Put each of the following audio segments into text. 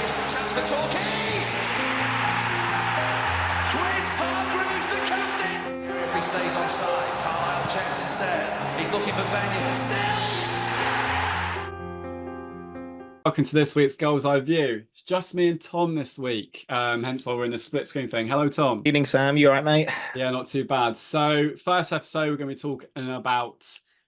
Hargreaves, chance for Torquay. Chris Hargreaves, the captain. If he stays offside, Carlisle checks instead. He's looking for Benny. Sills. Welcome to this week's Gull'S Eye View. It's just me and Tom this week, hence why we're in the split screen thing. Hello, Tom. Evening, Sam. You all right, mate? Yeah, not too bad. So, first episode, we're going to be talking about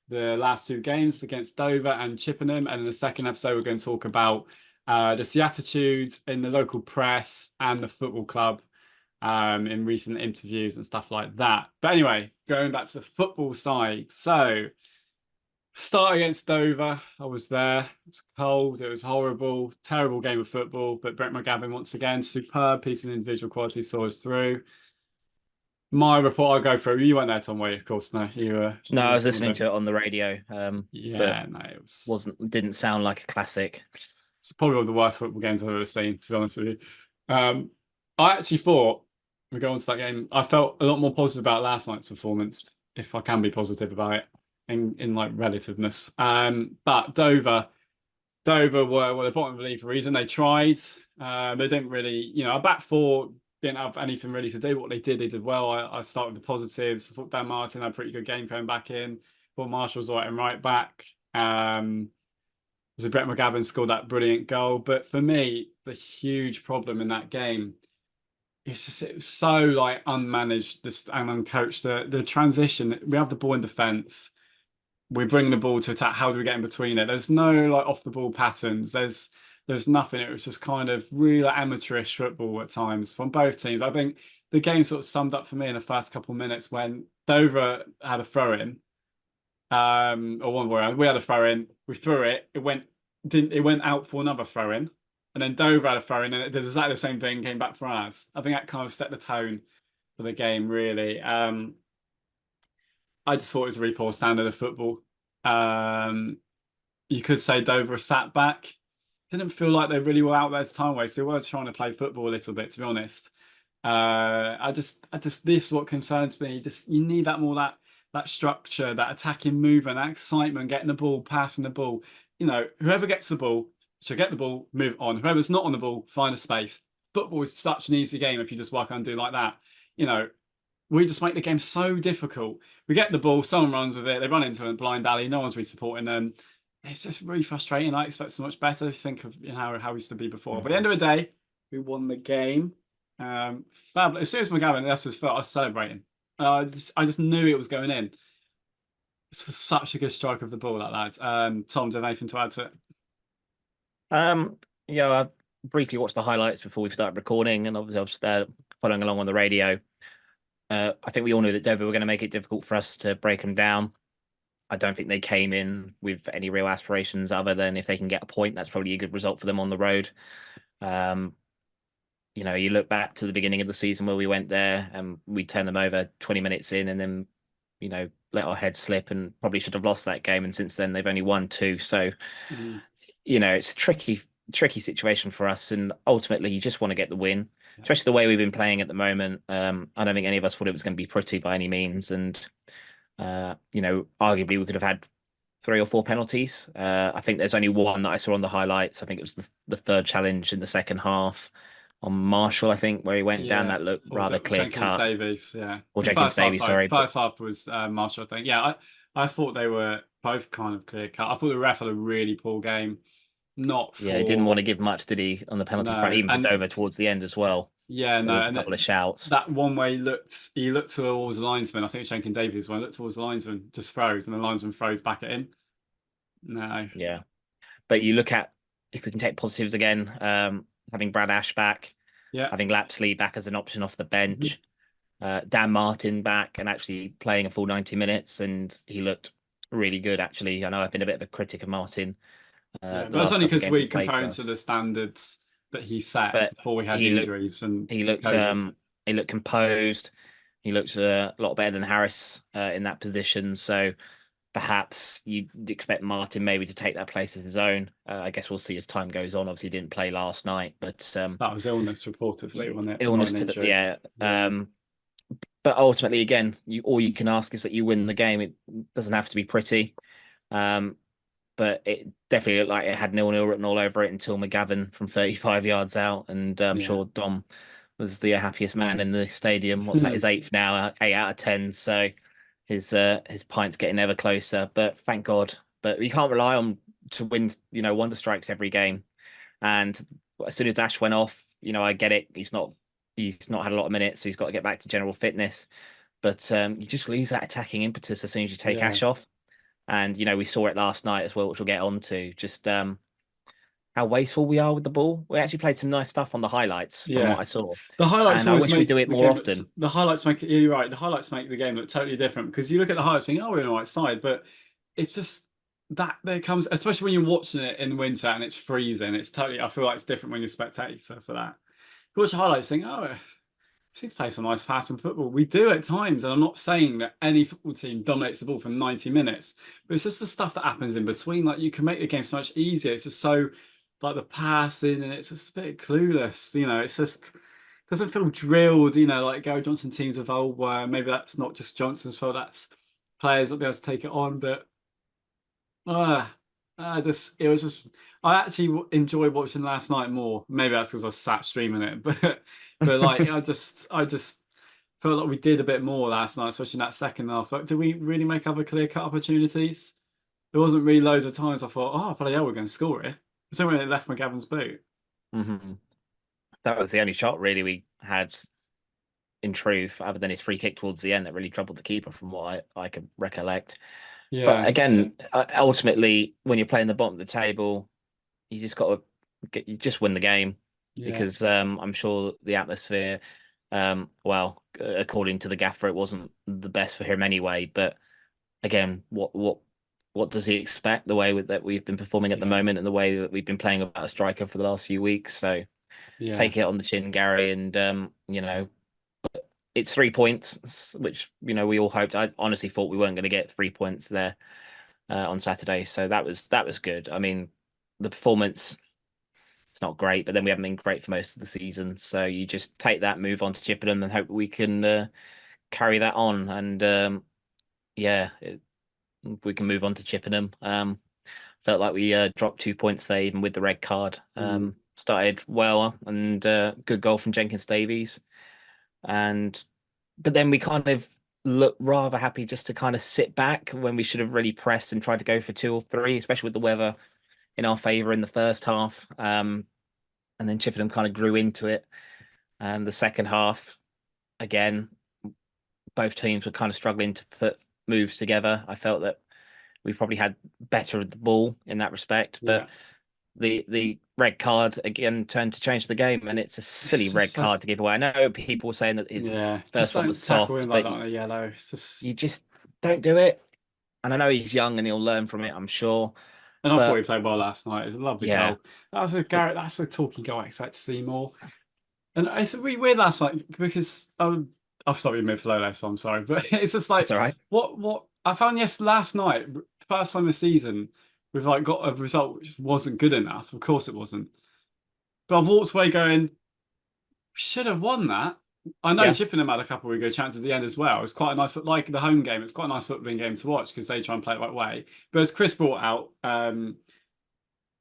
the last two games against Dover and Chippenham. And in the second episode, we're going to talk about just the attitude in the local press and the football club in recent interviews and stuff like that. But anyway, going back to the football side. So, start against Dover. I was there. It was cold. It was horrible. Terrible game of football. But Brett McGavin, once again, superb piece of individual quality, saw us through. My report, I'll go through. You weren't there, Tom, were you? Of course, no. No, I was listening to it on the radio. Yeah, no, it didn't sound like a classic. It's probably one of the worst football games I've ever seen, to be honest with you. I actually thought, we go on to that game, I felt a lot more positive about last night's performance, if I can be positive about it. In like relativeness, but Dover were the bottom of the league for a reason. They tried, they didn't really, our back four didn't have anything really to do. What they did well. I started with the positives. I thought Dan Martin had a pretty good game coming back in. Thought Marshall's all right and right back. So Brett McGavin scored that brilliant goal. But for me, the huge problem in that game, it was so like unmanaged and uncoached. The transition, we have the ball in defence. We bring the ball to attack. How do we get in between it? There's no like off the ball patterns. There's nothing. It was just kind of really amateurish football at times from both teams. I think the game sort of summed up for me in the first couple of minutes when Dover had a throw in, or one way around. We had a throw in. We threw it. It went out for another throw in, and then Dover had a throw in, and it did exactly the same thing. Came back for us. I think that kind of set the tone for the game really. I just thought it was a really poor standard of football. You could say Dover sat back. Didn't feel like they really were out there as time waste. They were trying to play football a little bit, to be honest. This is what concerns me. Just you need that structure, that attacking movement, that excitement, getting the ball, passing the ball. Whoever gets the ball should get the ball, move on. Whoever's not on the ball, find a space. Football is such an easy game if you just work on do like that. We just make the game so difficult. We get the ball, someone runs with it, they run into a blind alley, no one's really supporting them. It's just really frustrating. I expect so much better. Think of how we used to be before. But at the end of the day, we won the game. Fabulous. As soon as McGavin left his foot, I was celebrating. I just knew it was going in. It's such a good strike of the ball, that lad. Tom, do you have anything to add to it? Yeah, I briefly watched the highlights before we started recording, and obviously I was following along on the radio. I think we all knew that Dover were going to make it difficult for us to break them down. I don't think they came in with any real aspirations other than if they can get a point, that's probably a good result for them on the road. You look back to the beginning of the season where we went there and we turned them over 20 minutes in and then, let our head slip and probably should have lost that game. And since then they've only won 2. So, it's a tricky situation for us. And ultimately you just want to get the win. Especially the way we've been playing at the moment. I don't think any of us thought it was going to be pretty by any means. And, arguably we could have had 3 or 4 penalties. I think there's only one that I saw on the highlights. I think it was the third challenge in the second half on Marshall, I think, where he went down. That looked rather clear cut. Davies, yeah. Or Jenkins Davies, sorry. First half was Marshall, I think. Yeah, I thought they were both kind of clear cut. I thought the ref had a really poor game. He didn't want to give much, did he, on the penalty front, even for Dover towards the end as well. Yeah, no, and a couple of shouts. That one way he looked towards the linesman. I think it's Jenkins Davies when he looked towards the linesman, just froze, and the linesman froze back at him. No. Yeah. But you look at, if we can take positives again, having Brad Ash back, having Lapsley back as an option off the bench, Dan Martin back and actually playing a full 90 minutes, and he looked really good, actually. I know I've been a bit of a critic of Martin. But that's only because we compare him to the standards that he set before we had injuries. He looked composed. He looked a lot better than Harris in that position. So perhaps you'd expect Martin maybe to take that place as his own. I guess we'll see as time goes on. Obviously, he didn't play last night, but that was illness reportedly, wasn't it? Illness but ultimately, again, all you can ask is that you win the game. It doesn't have to be pretty. but it definitely looked like it had 0-0 written all over it until McGavin from 35 yards out, and I'm sure Dom was the happiest man in the stadium. What's that? His 8th now, 8 out of 10. So his pint's getting ever closer. But thank God. But you can't rely on to win, wonder strikes every game. And as soon as Ash went off, I get it. He's not had a lot of minutes, so he's got to get back to general fitness. But you just lose that attacking impetus as soon as you take Ash off. And we saw it last night as well, which we'll get on to. Just how wasteful we are with the ball. We actually played some nice stuff on the highlights from what I saw. The highlights and I wish we do it more often. The highlights make it. You're right. The highlights make the game look totally different, because you look at the highlights and think, oh, we're on the right side, but it's just that there comes, especially when you're watching it in winter and it's freezing. It's totally. I feel like it's different when you're a spectator for that. You watch the highlights, think, oh, we need to play some nice passing football. We do at times, and I'm not saying that any football team dominates the ball for 90 minutes, but it's just the stuff that happens in between. Like, you can make the game so much easier. It's just so, like, the passing, and it's just a bit clueless. It's just doesn't feel drilled. Like Gary Johnson teams of old, where maybe that's not just Johnson's fault. That's players not be able to take it on. But it was just. I actually enjoyed watching last night more. Maybe that's because I sat streaming it, but like I just felt like we did a bit more last night, especially in that second half. Like, did we really make other clear-cut opportunities? There wasn't really loads of times I thought, oh, bloody hell, we're going to score it. It's only when it left McGavin's boot. That was the only shot really we had in truth, other than his free kick towards the end that really troubled the keeper, from what I could recollect. But again, ultimately, when you're playing the bottom of the table, you just got to win the game, because I'm sure the atmosphere, according to the gaffer, it wasn't the best for him anyway. But again, what does he expect? The way that we've been performing at the moment, and the way that we've been playing without a striker for the last few weeks. So take it on the chin, Gary, and it's 3 points, which we all hoped. I honestly thought we weren't going to get 3 points there on Saturday, so that was good. I mean, the performance, it's not great, but then we haven't been great for most of the season. So you just take that, move on to Chippenham, and hope we can carry that on. And we can move on to Chippenham. Felt like we dropped 2 points there, even with the red card. Started well, and good goal from Jenkins Davies. But then we kind of look rather happy just to kind of sit back, when we should have really pressed and tried to go for 2 or 3, especially with the weather in our favour in the first half. And then Chippenham kind of grew into it. And the second half, again, both teams were kind of struggling to put moves together. I felt that we probably had better at the ball in that respect. But the red card again turned to change the game, and it's a silly red card to give away. I know people were saying that his first one was soft, but yellow. You just don't do it. And I know he's young and he'll learn from it, I'm sure. And I thought he played well last night. It was a lovely goal. That's a talking goal I expect to see more. And it's really weird last night, because I've started mid flow, so I'm sorry, but it's just like, it's all right. What I found last night, first time this season, we've like got a result which wasn't good enough. Of course it wasn't. But I walked away going, we should have won that. I know Chippenham had a couple of good chances at the end as well. It's quite a nice, like the home game, it's quite a nice footballing game to watch, because they try and play it the right way. But as Chris brought out,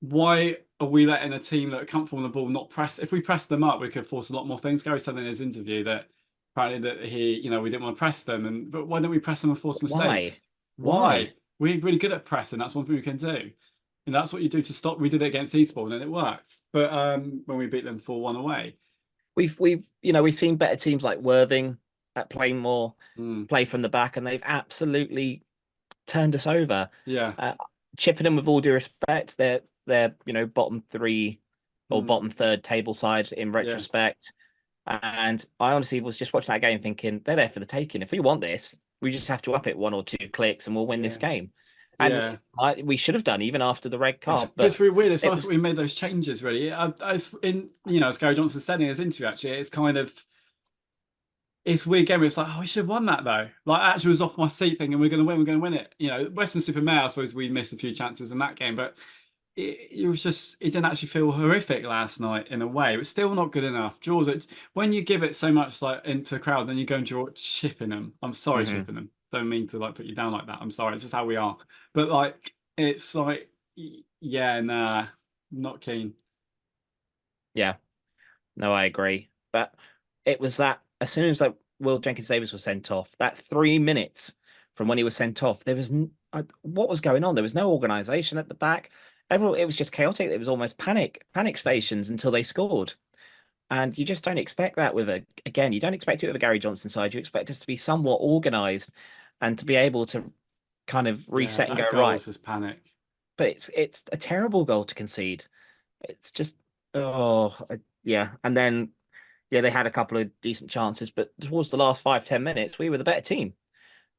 why are we letting a team that are comfortable on the ball not press? If we press them up, we could force a lot more things. Gary said in his interview that apparently that we didn't want to press them, but why don't we press them and force mistakes? Why? We're really good at pressing. That's one thing we can do, and that's what you do to stop. We did it against Eastbourne and it worked. But when we beat them 4-1 away, we've seen better teams like Worthing at playing more play from the back, and they've absolutely turned us over. Chippenham, with all due respect, they're bottom 3 or bottom 3rd table side in retrospect. And I honestly was just watching that game thinking, they're there for the taking. If we want this, we just have to up it 1 or 2 clicks and we'll win this game. And we should have done, even after the red card. But it's really weird. It's nice that we made those changes, really. As Gary Johnson said in his interview, actually, it's kind of, it's weird game. It's like, oh, we should have won that though. Like, I actually was off my seat thinking we're going to win it. Western-super-Mare, I suppose we missed a few chances in that game, but it was just, it didn't actually feel horrific last night in a way. It was still not good enough. Draws it when you give it so much like into the crowd, then you go and draw Chippenham. I'm sorry, Chippenham. Don't mean to like put you down like that. I'm sorry. It's just how we are. But like, it's like yeah, nah, not keen. Yeah, no, I agree. But it was that as soon as like Will Jenkins-Davis was sent off, that 3 minutes from when he was sent off, there was what was going on? There was no organization at the back. Everyone, it was just chaotic. It was almost panic stations until they scored. And you just don't expect that with again, you don't expect it with a Gary Johnson side. You expect us to be somewhat organized and to be able to kind of Yeah, reset and that go goal right. was just panic. But it's a terrible goal to concede. It's just yeah. And then yeah, they had a couple of decent chances, but towards the last 5-10 minutes, we were the better team.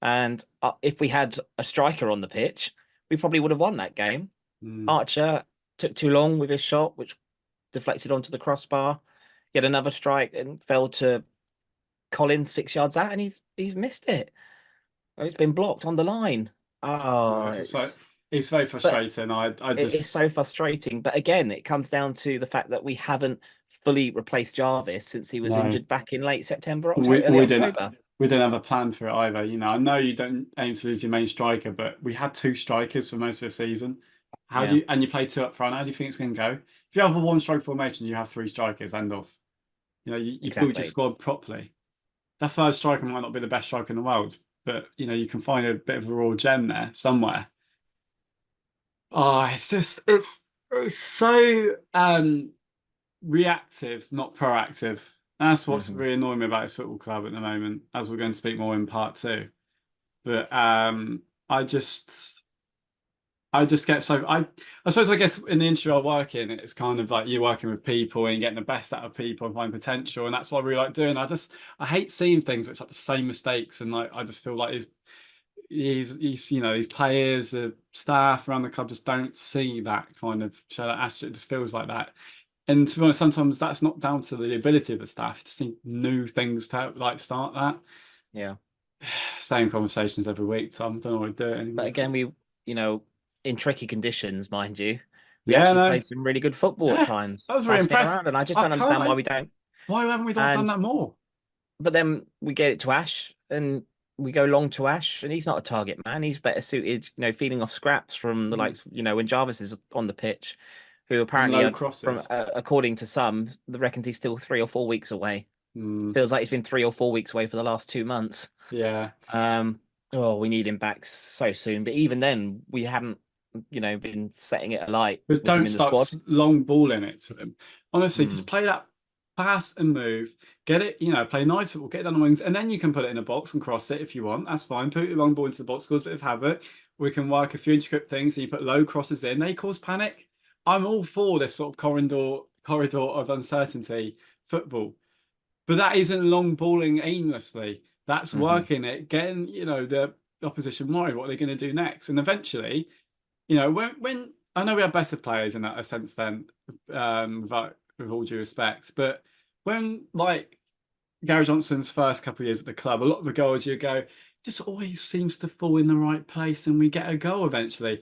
And if we had a striker on the pitch, we probably would have won that game. Archer took too long with his shot, which deflected onto the crossbar. He had another strike and fell to Collins 6 yards out, and he's missed it. It's been blocked on the line. Oh, it's very frustrating. It's so frustrating. But again, it comes down to the fact that we haven't fully replaced Jarvis since he was injured back in late September, early October. We didn't have a plan for it either. You know, I know you don't aim to lose your main striker, but we had 2 strikers for most of the season. And you play 2 up front. How do you think it's going to go? If you have a 1-striker formation, you have 3 strikers. End of. You know, you build your squad properly. That 3rd striker might not be the best striker in the world, but you know you can find a bit of a raw gem there somewhere. Oh, it's so reactive, not proactive. That's what's really annoying me about this football club at the moment, as we're going to speak more in part 2. But I get so I suppose I guess in the industry I work in, it's kind of like you're working with people and getting the best out of people and finding potential, and that's what I really like doing. I hate seeing things where it's like the same mistakes, and like I just feel like he's you know, these players, the staff around the club just don't see that kind of show that attitude. It just feels like that. And to be honest, sometimes that's not down to the ability of the staff. You just need new things to like start that. Yeah. Same conversations every week, so I don't know what to do anymore. But again, you know, in tricky conditions, mind you, we actually played some really good football at times. I was really impressed. And I just don't understand why we don't. Why haven't we done that more? But then we get it to Ash and we go long to Ash, and he's not a target man. He's better suited, you know, feeding off scraps from the likes, you know, when Jarvis is on the pitch, who apparently, according to some, reckons he's still 3 or 4 weeks away. Feels like he's been 3 or 4 weeks away for the last 2 months. Yeah. We need him back so soon. But even then, we haven't, you know, been setting it alight. But don't start long balling it to him. Honestly, just play that pass and move. Get it, you know, play nice football, get it down the wings, and then you can put it in a box and cross it if you want. That's fine. Put your long ball into the box, cause a bit of havoc. We can work a few intricate things. So you put low crosses in, they cause panic. I'm all for this sort of corridor of uncertainty football. But that isn't long balling aimlessly. That's working it, getting, you know, the opposition worried what they're going to do next. And eventually, you know, when I know we have better players in that sense then, with all due respect, but when like Gary Johnson's first couple of years at the club, a lot of the goals you go, just always seems to fall in the right place and we get a goal eventually.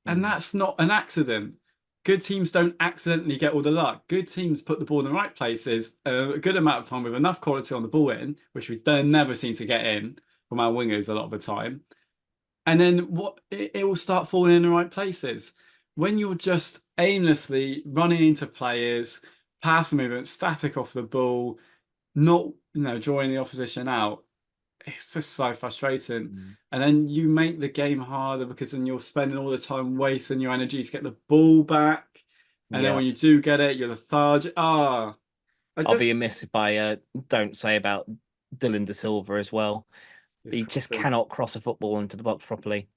And that's not an accident. Good teams don't accidentally get all the luck. Good teams put the ball in the right places a good amount of time with enough quality on the ball in, which we never seem to get in from our wingers a lot of the time. And then it will start falling in the right places. When you're just aimlessly running into players, pass movement, static off the ball, not, you know, drawing the opposition out, it's just so frustrating. And then you make the game harder because then you're spending all the time wasting your energy to get the ball back. And then when you do get it, you're lethargic. I'll be amiss if I don't say about Dylan De Silva as well. He just cannot cross a football into the box properly.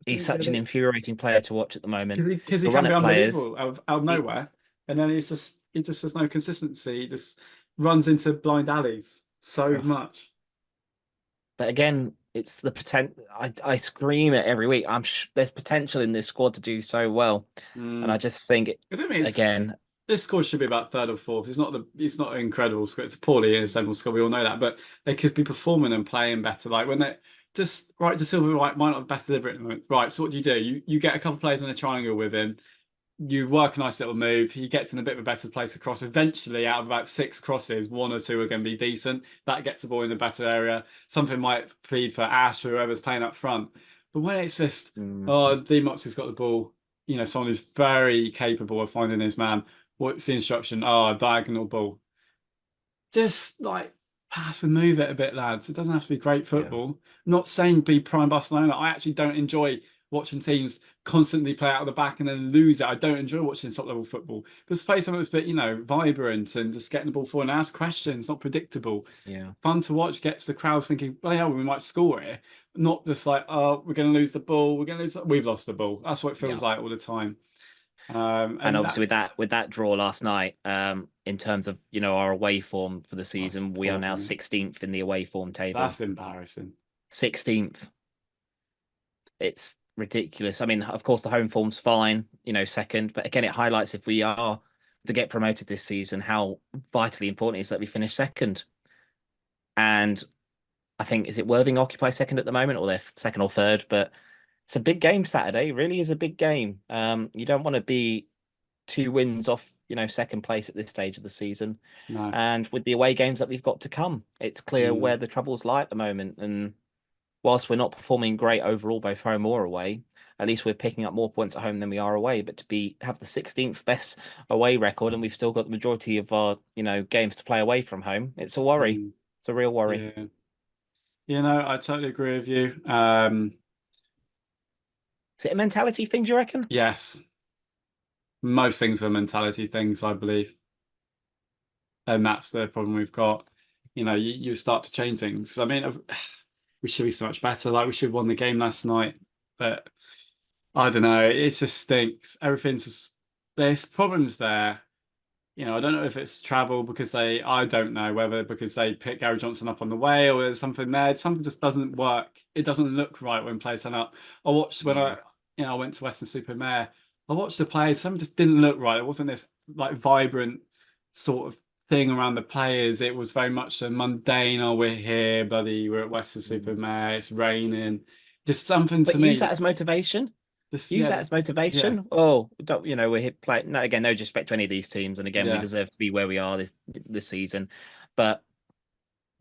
He's such an infuriating player to watch at the moment. Because he can be unbelievable out of nowhere. And then he just has no consistency. He just runs into blind alleys so much. But again, it's the potential. I scream it every week. There's potential in this squad to do so well, and I just think this squad should be about 3rd or 4th. It's not an incredible squad. It's a poorly assembled squad. We all know that, but they could be performing and playing better. Like when they just right, De Silva might not have best delivery at the moment. Right, so what do? You get a couple of players in a triangle with him. You work a nice little move. He gets in a bit of a better place to cross. Eventually, out of about 6 crosses, 1 or 2 are going to be decent. That gets the ball in a better area. Something might feed for Ash or whoever's playing up front. But when it's just, D-Mox has got the ball, someone who's very capable of finding his man. What's the instruction? Oh, diagonal ball. Just like pass and move it a bit, lads. It doesn't have to be great football. I'm not saying be prime Barcelona. I actually don't enjoy watching teams constantly play out of the back and then lose it. I don't enjoy watching top level football. Just play something that's a bit, vibrant and just getting the ball forward and ask questions, not predictable. Yeah. Fun to watch, gets the crowds thinking, well, hell, we might score here. Not just like, oh, we're going to lose the ball. We've lost the ball. That's what it feels like all the time. And obviously with that draw last night, in terms of our away form for the season, we are now 16th in the away form table. That's embarrassing. 16th. It's ridiculous. I mean, of course, the home form's fine, second, but again, it highlights if we are to get promoted this season, how vitally important it is that we finish second. And I think, is it Worthing occupy second at the moment, or they're second or third? But it's a big game Saturday. It really is a big game. You don't want to be 2 wins off, second place at this stage of the season. No. And with the away games that we've got to come, it's clear where the troubles lie at the moment. And whilst we're not performing great overall, both home or away, at least we're picking up more points at home than we are away. But to have the 16th best away record, and we've still got the majority of our, games to play away from home, it's a worry. It's a real worry. Yeah. I totally agree with you. Is it a mentality thing, do you reckon? Yes. Most things are mentality things, I believe. And that's the problem we've got. You start to change things. I mean, we should be so much better. Like, we should have won the game last night. But I don't know. It just stinks. There's problems there. I don't know if it's travel I don't know whether because they pick Gary Johnson up on the way, or there's something there. Something just doesn't work. It doesn't look right when players turn up. I watched when I went to Western-super-Mare. I watched the players. Something just didn't look right. It wasn't this like vibrant sort of thing around the players. It was very much a mundane. Oh, we're here, buddy. We're at Western-super-Mare. It's raining. Just something to me. Use that as motivation. Use that as motivation. Yeah. Oh, don't we're hit play. No, again, no disrespect to any of these teams, and again, we deserve to be where we are this season. But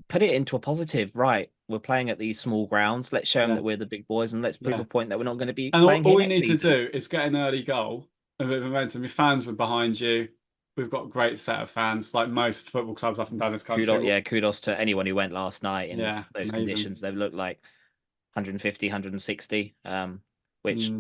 put it into a positive, right? We're playing at these small grounds. Let's show them that we're the big boys, and let's prove a point that we're not going to be. And playing all we need to do is get an early goal, a bit of momentum. Your fans are behind you. We've got a great set of fans, like most football clubs up and down this country. Kudos to anyone who went last night in those conditions. They looked like 150, 160, which.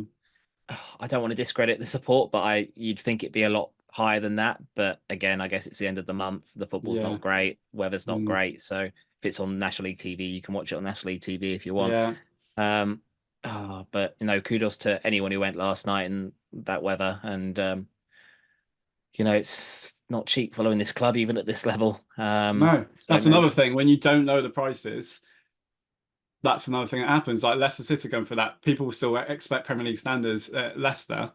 I don't want to discredit the support, but you'd think it'd be a lot higher than that. But again, I guess it's the end of the month. The football's not great. Weather's not great. So if it's on National League TV, you can watch it on National League TV if you want. But kudos to anyone who went last night in that weather. And it's not cheap following this club, even at this level. No, that's another thing. When you don't know the prices, that's another thing that happens. Like Leicester City going for that. People still expect Premier League standards at Leicester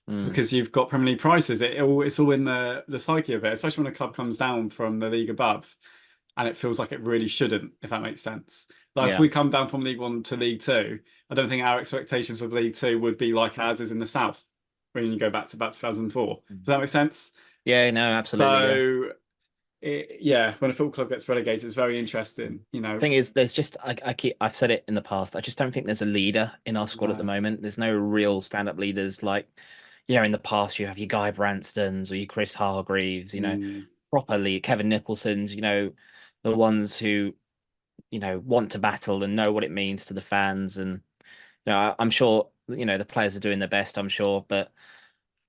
because you've got Premier League prices. It's all in the psyche of it, especially when a club comes down from the league above, and it feels like it really shouldn't, if that makes sense. Like if we come down from League One to League Two, I don't think our expectations of League Two would be like ours is in the South when you go back to about 2004. Does that make sense? Yeah, no, absolutely. So. When a football club gets relegated, it's very interesting. Thing is, there's just I've said it in the past. I just don't think there's a leader in our squad at the moment. There's no real stand-up leaders like, in the past you have your Guy Branstons or your Chris Hargreaves, properly Kevin Nicholson's, the ones who, want to battle and know what it means to the fans. And I'm sure the players are doing their best. I'm sure, but.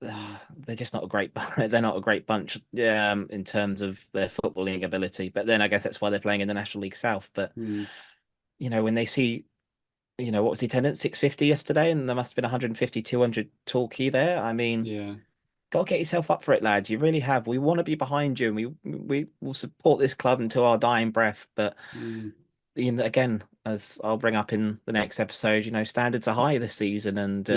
They're just not a great. They're not a great bunch, in terms of their footballing ability. But then I guess that's why they're playing in the National League South. But when they see, what was the attendance? 650 yesterday, and there must have been 150, 200 Torquay there. I mean, got to get yourself up for it, lads. You really have. We want to be behind you, and we will support this club until our dying breath. But again, as I'll bring up in the next episode, standards are high this season, and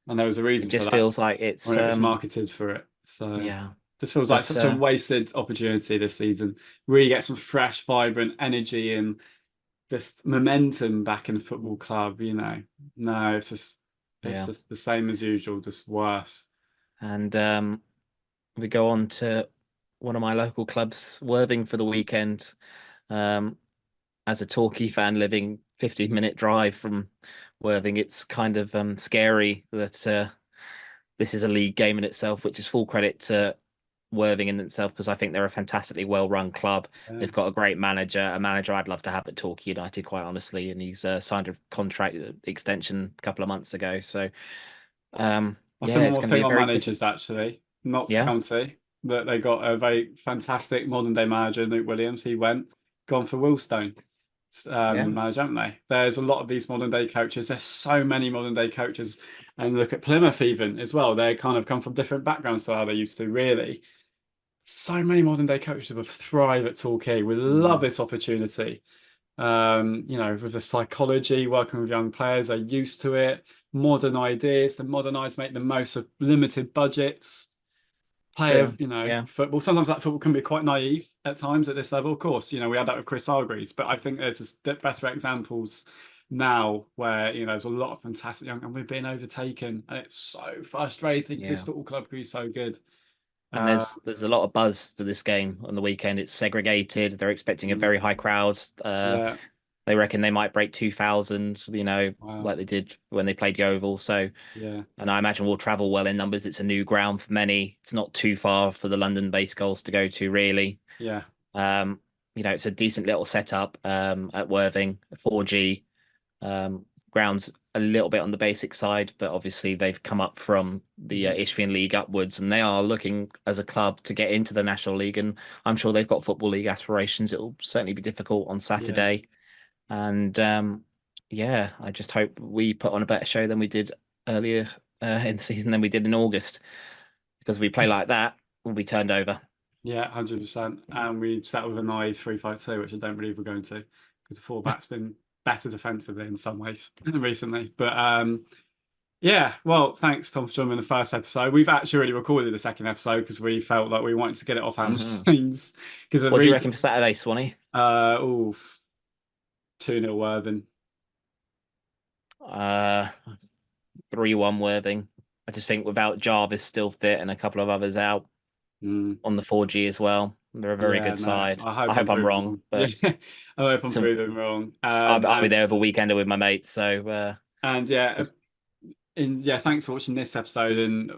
and there was a reason. It just feels like it's when it was marketed for it. So just feels like such a wasted opportunity this season. Really get some fresh, vibrant energy and just momentum back in the football club. No, it's just the same as usual, just worse. And we go on to one of my local clubs, Worthing, for the weekend. As a Torquay fan living 15-minute drive from Worthing, it's kind of scary that this is a league game in itself, which is full credit to Worthing in itself, because I think they're a fantastically well-run club. They've got a great manager, a manager I'd love to have at Torquay United, quite honestly, and he's signed a contract extension a couple of months ago. So, I'll yeah, say one it's more going to be thing a on very managers, actually. Notts Yeah. County, that they got a very fantastic modern day manager, Luke Williams. He gone for Willstone manager, haven't they? There's a lot of these modern day coaches. There's so many modern day coaches. And look at Plymouth even as well. They kind of come from different backgrounds to how they used to, really. So many modern day coaches will thrive at Torquay. We love this opportunity. With the psychology, working with young players, they're used to it. Modern ideas, the modernize, make the most of limited budgets. So, Football. Sometimes that football can be quite naive at times at this level. Of course, we had that with Chris Hargreaves, but I think there's just better examples now where there's a lot of fantastic young, and we're being overtaken, and it's so frustrating because this football club could be so good. And there's a lot of buzz for this game on the weekend. It's segregated. They're expecting a very high crowd. They reckon they might break 2,000, like they did when they played the Oval. So, and I imagine we'll travel well in numbers. It's a new ground for many. It's not too far for the London-based goals to go to, really. It's a decent little setup at Worthing, 4G. Grounds a little bit on the basic side, but obviously they've come up from the Isthmian League upwards, and they are looking as a club to get into the National League, and I'm sure they've got Football League aspirations. It'll certainly be difficult on Saturday. And I just hope we put on a better show than we did earlier in the season than we did in August, because if we play like that, we'll be turned over. 100%. And we sat with an I 3-5-2, which I don't believe we're going to, because the fullback's been better defensively in some ways recently. But well, thanks, Tom, for joining in the first episode. We've actually already recorded the second episode because we felt like we wanted to get it off our minds. What do you reckon for Saturday, Swanee? 2-0 Worthing. 3-1 Worthing. I just think without Jarvis still fit and a couple of others out on the 4G as well, they're a very good side. I hope I'm wrong. But I hope I'm proving wrong. I'll be there over the weekend with my mates. So thanks for watching this episode, and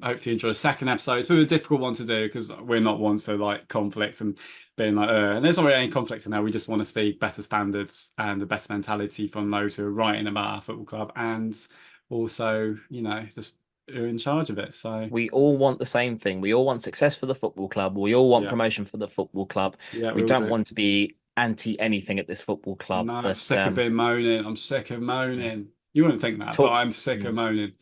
hopefully you enjoy the second episode. It's been a difficult one to do because we're not one to like conflict and being like, and there's not really any conflicts in there. We just want to see better standards and a better mentality from those who are writing about our football club, and also, just who are in charge of it. So we all want the same thing. We all want success for the football club. We all want promotion for the football club. We don't want to be anti anything at this football club. No, I'm sick of being moaning. I'm sick of moaning. You wouldn't think that, but I'm sick of moaning.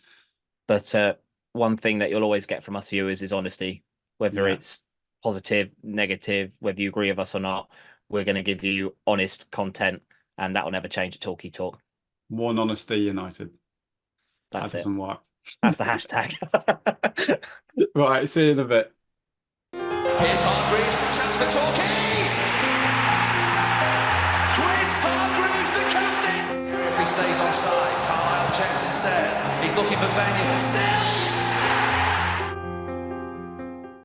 But one thing that you'll always get from us viewers is honesty, whether it's positive, negative, whether you agree with us or not. We're going to give you honest content, and that will never change at Talkie Talk. One Honesty United. That doesn't work. That's the hashtag. Right, see you in a bit. Here's Hargreaves, chance for Torquay. Chris Hargreaves, the captain. If he stays onside, Carlisle checks instead. He's looking for Benyon. Sells.